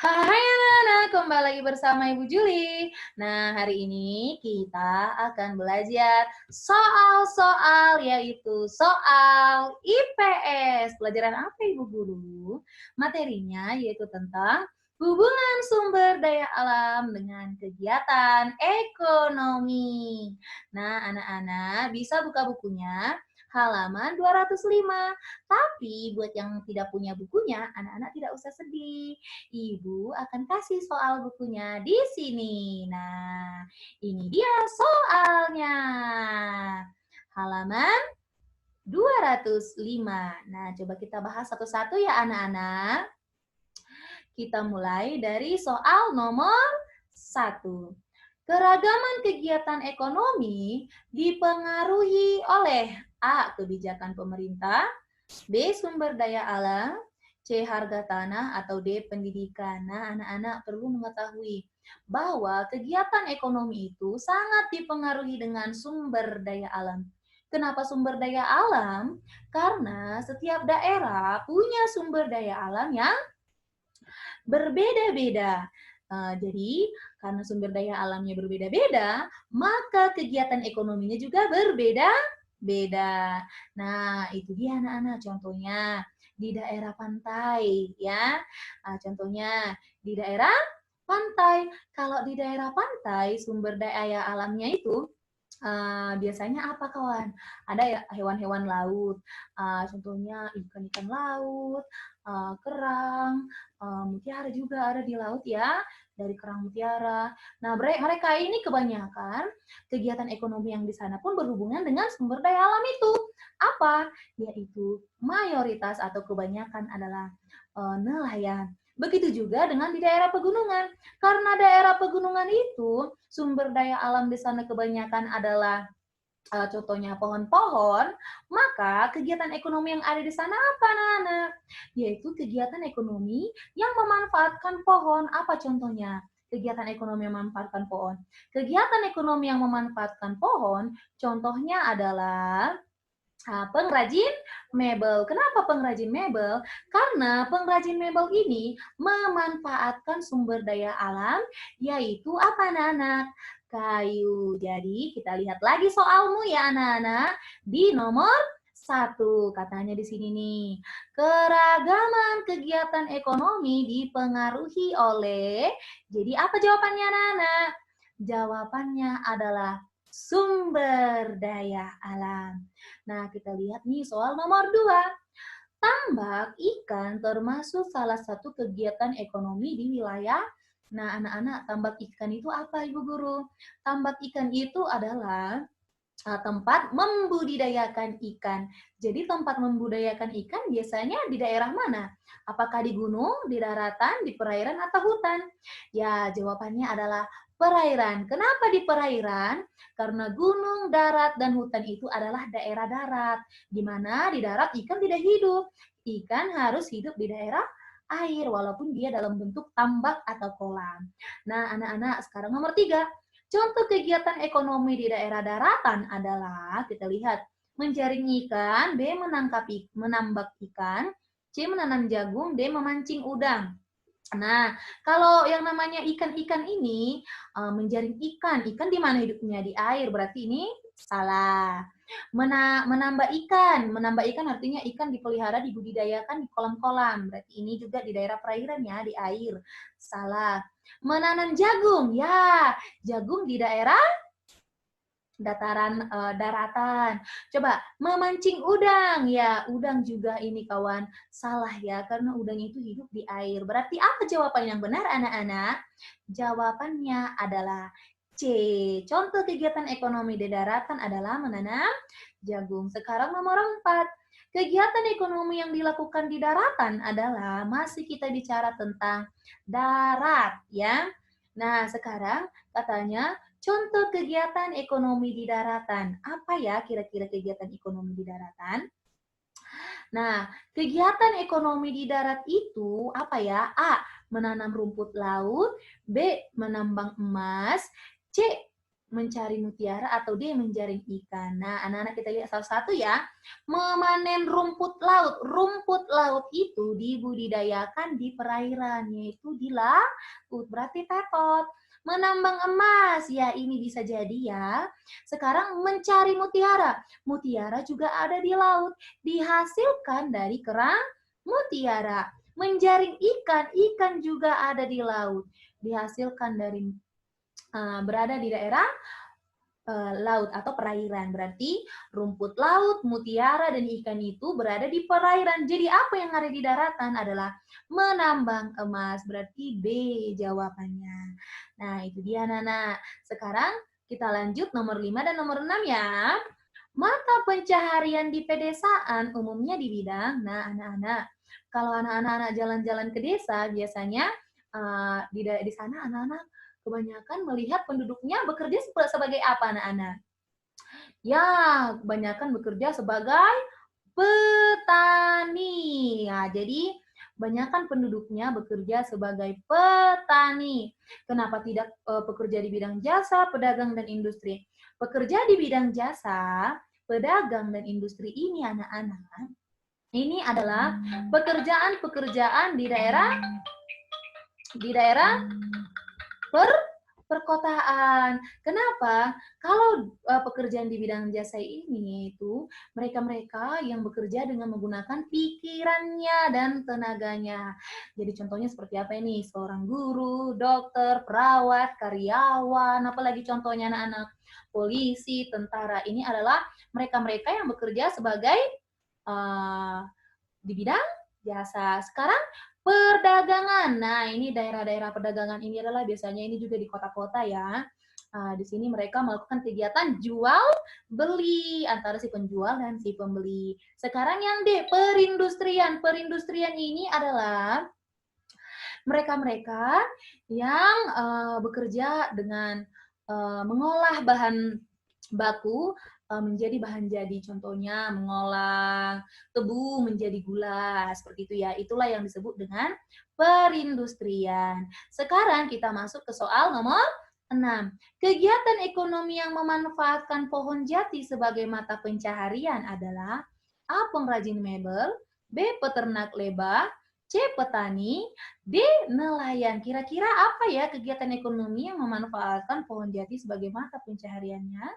Hai anak-anak, kembali lagi bersama Ibu Juli. Nah, hari ini kita akan belajar soal-soal yaitu soal IPS. Pelajaran apa Ibu Guru? Materinya yaitu tentang hubungan sumber daya alam dengan kegiatan ekonomi. Nah, anak-anak bisa buka bukunya halaman 205. Tapi buat yang tidak punya bukunya, anak-anak tidak usah sedih. Ibu akan kasih soal bukunya di sini. Nah, ini dia soalnya. Halaman 205. Nah, coba kita bahas satu-satu ya anak-anak. Kita mulai dari soal nomor 1. Keragaman kegiatan ekonomi dipengaruhi oleh A. Kebijakan pemerintah, B. Sumber daya alam, C. Harga tanah, atau D. Pendidikan. Nah, anak-anak perlu mengetahui bahwa kegiatan ekonomi itu sangat dipengaruhi dengan sumber daya alam. Kenapa sumber daya alam? Karena setiap daerah punya sumber daya alam yang berbeda-beda. Jadi, karena sumber daya alamnya berbeda-beda, maka kegiatan ekonominya juga berbeda-beda. Nah, itu dia anak-anak contohnya di daerah pantai ya. Contohnya di daerah pantai. Kalau di daerah pantai sumber daya alamnya itu biasanya apa kawan? Ada ya hewan-hewan laut, contohnya ikan-ikan laut, kerang, mutiara juga ada di laut ya, dari kerang mutiara. Nah, mereka ini kebanyakan kegiatan ekonomi yang di sana pun berhubungan dengan sumber daya alam itu. Apa? Yaitu mayoritas atau kebanyakan adalah nelayan. Begitu juga dengan di daerah pegunungan. Karena daerah pegunungan itu sumber daya alam di sana kebanyakan adalah contohnya pohon-pohon, maka kegiatan ekonomi yang ada di sana apa, anak-anak? Yaitu kegiatan ekonomi yang memanfaatkan pohon. Apa contohnya? Kegiatan ekonomi yang memanfaatkan pohon. Kegiatan ekonomi yang memanfaatkan pohon, contohnya adalah pengrajin mebel. Kenapa pengrajin mebel? Karena pengrajin mebel ini memanfaatkan sumber daya alam, yaitu apa anak-anak? Kayu. Jadi kita lihat lagi soalmu ya anak-anak. Di nomor 1, katanya di sini nih. Keragaman kegiatan ekonomi dipengaruhi oleh, jadi apa jawabannya anak-anak? Jawabannya adalah sumber daya alam. Nah, kita lihat nih soal nomor 2. Tambak ikan termasuk salah satu kegiatan ekonomi di wilayah. Nah, anak-anak, tambak ikan itu apa, Ibu Guru? Tambak ikan itu adalah tempat membudidayakan ikan. Jadi tempat membudidayakan ikan biasanya di daerah mana? Apakah di gunung, di daratan, di perairan, atau hutan? Ya, jawabannya adalah perairan. Kenapa di perairan? Karena gunung, darat, dan hutan itu adalah daerah darat. Di mana di darat ikan tidak hidup. Ikan harus hidup di daerah air, walaupun dia dalam bentuk tambak atau kolam. Nah, anak-anak, sekarang nomor 3. Contoh kegiatan ekonomi di daerah daratan adalah, kita lihat, menjaring ikan, B. menambak ikan, C. menanam jagung, D. memancing udang. Nah, kalau yang namanya ikan-ikan ini menjaring ikan, ikan di mana hidupnya? Di air, berarti ini salah. Menambah ikan artinya ikan dipelihara, dibudidayakan di kolam-kolam, berarti ini juga di daerah perairan ya, di air. Salah. Menanam jagung, ya, jagung di daerah daratan. Coba memancing udang, ya udang juga ini kawan salah ya karena udang itu hidup di air. Berarti apa jawaban yang benar anak-anak? Jawabannya adalah C. Contoh kegiatan ekonomi di daratan adalah menanam jagung. Sekarang nomor 4. Kegiatan ekonomi yang dilakukan di daratan adalah masih kita bicara tentang darat ya. Nah, sekarang katanya contoh kegiatan ekonomi di daratan. Apa ya kira-kira kegiatan ekonomi di daratan? Nah, kegiatan ekonomi di darat itu apa ya? A. Menanam rumput laut. B. Menambang emas. C. mencari mutiara atau D menjaring ikan. Nah, anak-anak kita lihat salah satu ya, memanen rumput laut. Rumput laut itu dibudidayakan di perairan, yaitu di laut. Berarti tetot. Menambang emas, ya ini bisa jadi ya. Sekarang mencari mutiara. Mutiara juga ada di laut, dihasilkan dari kerang mutiara. Menjaring ikan, ikan juga ada di laut, dihasilkan dari berada di daerah laut atau perairan. Berarti rumput laut, mutiara, dan ikan itu berada di perairan. Jadi apa yang ada di daratan adalah menambang emas. Berarti B jawabannya. Nah, itu dia anak-anak. Sekarang kita lanjut nomor 5 dan nomor 6 ya. Mata pencaharian di pedesaan umumnya di bidang, nah anak-anak, kalau anak-anak jalan-jalan ke desa biasanya di sana anak-anak kebanyakan melihat penduduknya bekerja sebagai apa anak-anak? Ya, kebanyakan bekerja sebagai petani. Ya, jadi kebanyakan penduduknya bekerja sebagai petani. Kenapa tidak bekerja di bidang jasa, pedagang, dan industri? Pekerja di bidang jasa, pedagang, dan industri ini anak-anak, ini adalah pekerjaan-pekerjaan di daerah perkotaan. Kenapa? Kalau pekerjaan di bidang jasa ini itu mereka-mereka yang bekerja dengan menggunakan pikirannya dan tenaganya. Jadi contohnya seperti apa ini? Seorang guru, dokter, perawat, karyawan, apalagi contohnya anak-anak polisi, tentara. Ini adalah mereka-mereka yang bekerja sebagai di bidang jasa. Sekarang perdagangan. Nah, ini daerah-daerah perdagangan ini adalah biasanya ini juga di kota-kota ya. Di sini mereka melakukan kegiatan jual beli antara si penjual dan si pembeli. Sekarang yang D, perindustrian. Perindustrian ini adalah mereka-mereka yang bekerja dengan mengolah bahan baku menjadi bahan jadi. Contohnya mengolah tebu menjadi gula, seperti itu ya. Itulah yang disebut dengan perindustrian. Sekarang kita masuk ke soal nomor 6. Kegiatan ekonomi yang memanfaatkan pohon jati sebagai mata pencaharian adalah A. Pengrajin mebel, B. Peternak lebah, C. Petani, D. Nelayan. Kira-kira apa ya kegiatan ekonomi yang memanfaatkan pohon jati sebagai mata pencahariannya?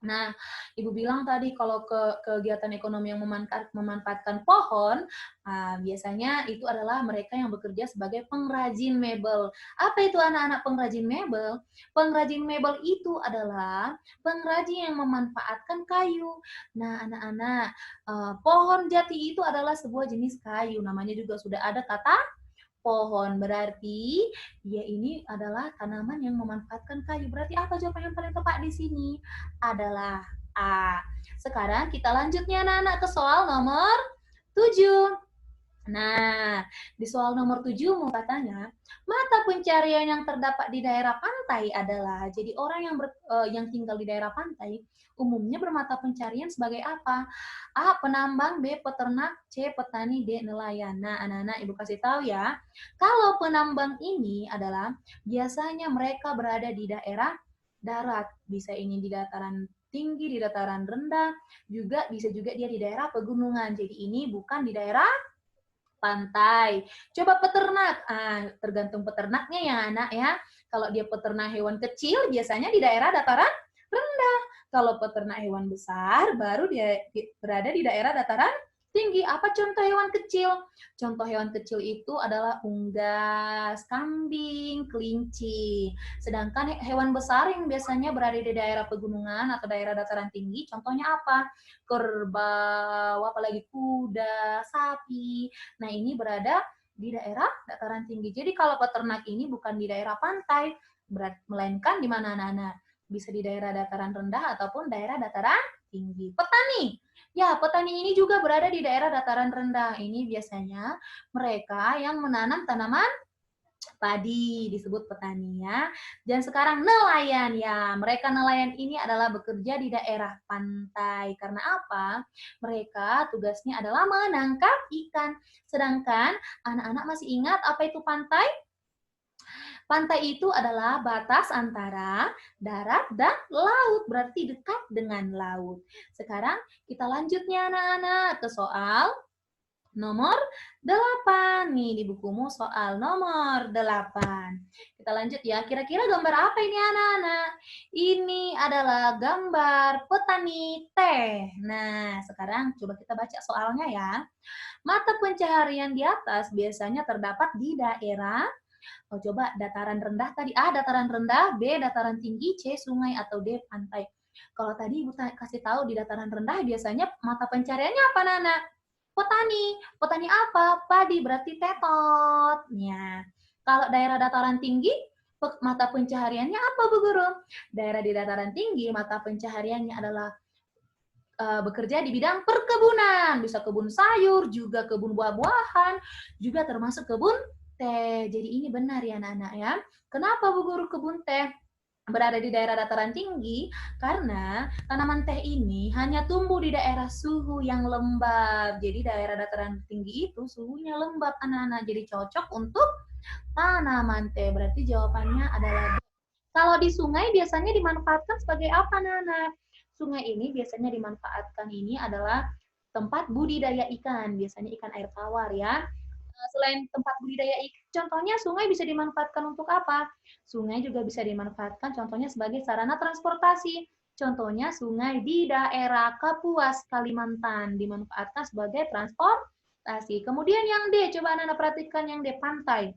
Nah, Ibu bilang tadi kalau kegiatan ekonomi yang memanfaatkan pohon, biasanya itu adalah mereka yang bekerja sebagai pengrajin mebel. Apa itu anak-anak pengrajin mebel? Pengrajin mebel itu adalah pengrajin yang memanfaatkan kayu. Nah, anak-anak, pohon jati itu adalah sebuah jenis kayu. Namanya juga sudah ada kata pohon. Berarti dia ini adalah tanaman yang memanfaatkan kayu. Berarti apa jawaban yang paling tepat di sini? Adalah A. Sekarang kita lanjutnya anak-anak ke soal nomor 7. Nah, di soal nomor 7 mau katanya, mata pencarian yang terdapat di daerah pantai adalah, jadi orang yang tinggal di daerah pantai umumnya bermata pencarian sebagai apa? A. Penambang, B. Peternak, C. Petani, D. Nelayan. Nah, anak-anak Ibu kasih tahu ya, kalau penambang ini adalah biasanya mereka berada di daerah darat, bisa ini di dataran tinggi, di dataran rendah, juga bisa juga dia di daerah pegunungan. Jadi ini bukan di daerah pantai. Coba peternak, tergantung peternaknya ya anak ya. Kalau dia peternak hewan kecil, biasanya di daerah dataran rendah. Kalau peternak hewan besar, baru dia berada di daerah dataran tinggi. Apa contoh hewan kecil? Contoh hewan kecil itu adalah unggas, kambing, kelinci. Sedangkan hewan besar yang biasanya berada di daerah pegunungan atau daerah dataran tinggi, contohnya apa? Kerbau, apalagi kuda, sapi. Nah, ini berada di daerah dataran tinggi. Jadi kalau peternak ini bukan di daerah pantai, melainkan di mana anak-anak? Bisa di daerah dataran rendah ataupun daerah dataran tinggi. Petani. Ya, petani ini juga berada di daerah dataran rendah. Ini biasanya mereka yang menanam tanaman padi, disebut petani ya. Dan sekarang nelayan ya, mereka nelayan ini adalah bekerja di daerah pantai. Karena apa? Mereka tugasnya adalah menangkap ikan. Sedangkan anak-anak masih ingat apa itu pantai? Pantai itu adalah batas antara darat dan laut, berarti dekat dengan laut. Sekarang kita lanjutnya anak-anak ke soal nomor 8. Nih di bukumu soal nomor 8. Kita lanjut ya. Kira-kira gambar apa ini anak-anak? Ini adalah gambar petani teh. Nah, sekarang coba kita baca soalnya ya. Mata pencaharian di atas biasanya terdapat di daerah coba dataran rendah tadi A dataran rendah, B dataran tinggi, C sungai atau D pantai. Kalau tadi Ibu kasih tahu di dataran rendah biasanya mata pencariannya apa Nana? Petani. Petani apa? Padi berarti tetot. Ya. Kalau daerah dataran tinggi mata pencahariannya apa Bu Guru? Daerah di dataran tinggi mata pencahariannya adalah bekerja di bidang perkebunan, bisa kebun sayur, juga kebun buah-buahan, juga termasuk kebun teh. Jadi ini benar ya anak-anak ya. Kenapa Bu Guru kebun teh berada di daerah dataran tinggi? Karena tanaman teh ini hanya tumbuh di daerah suhu yang lembab. Jadi daerah dataran tinggi itu suhunya lembab anak-anak. Jadi cocok untuk tanaman teh. Berarti jawabannya adalah kalau di sungai biasanya dimanfaatkan sebagai apa anak-anak? Sungai ini biasanya dimanfaatkan ini adalah tempat budidaya ikan, biasanya ikan air tawar ya. Selain tempat budidaya ikan, contohnya sungai bisa dimanfaatkan untuk apa? Sungai juga bisa dimanfaatkan contohnya sebagai sarana transportasi. Contohnya sungai di daerah Kapuas, Kalimantan dimanfaatkan sebagai transportasi. Kemudian yang D, coba anak-anak perhatikan yang D, pantai.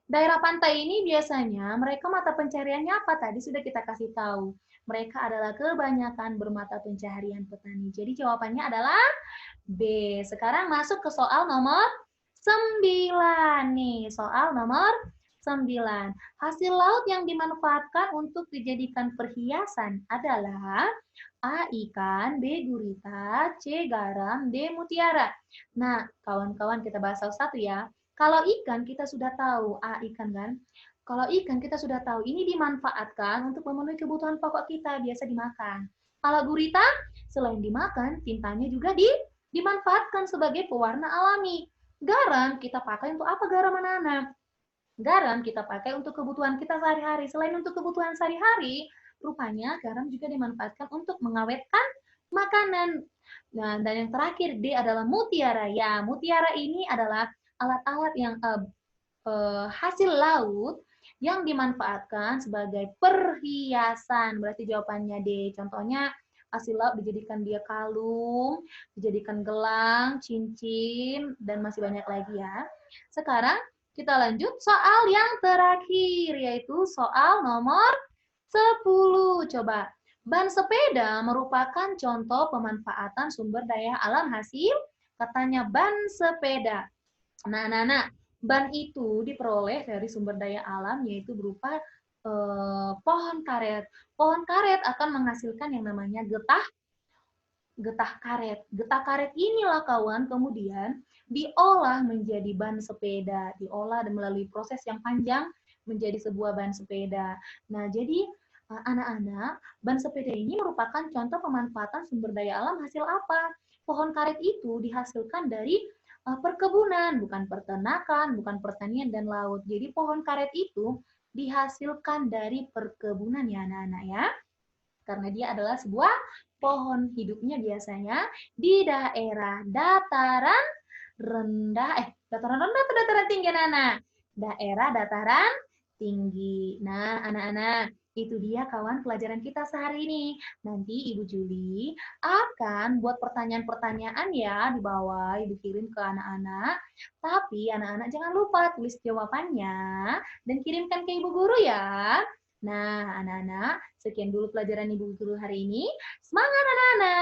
Daerah pantai ini biasanya mereka mata pencariannya apa? Tadi sudah kita kasih tahu. Mereka adalah kebanyakan bermata pencaharian petani. Jadi jawabannya adalah B. Sekarang masuk ke soal nomor 9 nih. Soal nomor 9. Hasil laut yang dimanfaatkan untuk dijadikan perhiasan adalah A. Ikan, B. Gurita, C. Garam, D. Mutiara. Nah, kawan-kawan kita bahas satu-satu ya. Kalau ikan kita sudah tahu, ikan kan. Kalau ikan kita sudah tahu, ini dimanfaatkan untuk memenuhi kebutuhan pokok kita, biasa dimakan. Kalau gurita, selain dimakan, tintanya juga dimanfaatkan sebagai pewarna alami. Garam kita pakai untuk apa garam anak-anak? Garam kita pakai untuk kebutuhan kita sehari-hari. Selain untuk kebutuhan sehari-hari, rupanya garam juga dimanfaatkan untuk mengawetkan makanan. Nah, dan yang terakhir D adalah mutiara. Ya, mutiara ini adalah alat-alat yang hasil laut yang dimanfaatkan sebagai perhiasan. Berarti jawabannya D. Contohnya hasil laut dijadikan dia kalung, dijadikan gelang, cincin, dan masih banyak lagi ya. Sekarang kita lanjut soal yang terakhir, yaitu soal nomor 10. Coba. Ban sepeda merupakan contoh pemanfaatan sumber daya alam hasil. Katanya ban sepeda. Nah, ban itu diperoleh dari sumber daya alam yaitu berupa pohon karet. Pohon karet akan menghasilkan yang namanya getah karet. Getah karet inilah kawan kemudian diolah menjadi ban sepeda, diolah dan melalui proses yang panjang menjadi sebuah ban sepeda. Nah, jadi anak-anak, ban sepeda ini merupakan contoh pemanfaatan sumber daya alam hasil apa? Pohon karet itu dihasilkan dari perkebunan, bukan peternakan, bukan pertanian dan laut. Jadi pohon karet itu dihasilkan dari perkebunan ya anak-anak ya. Karena dia adalah sebuah pohon hidupnya biasanya di daerah dataran rendah, dataran rendah atau dataran tinggi anak-anak? Daerah dataran tinggi. Nah, anak-anak, itu dia kawan pelajaran kita sehari ini. Nanti Ibu Juli akan buat pertanyaan-pertanyaan ya di bawah, Ibu kirim ke anak-anak. Tapi anak-anak jangan lupa tulis jawabannya dan kirimkan ke Ibu Guru ya. Nah, anak-anak, sekian dulu pelajaran Ibu Guru hari ini. Semangat anak-anak!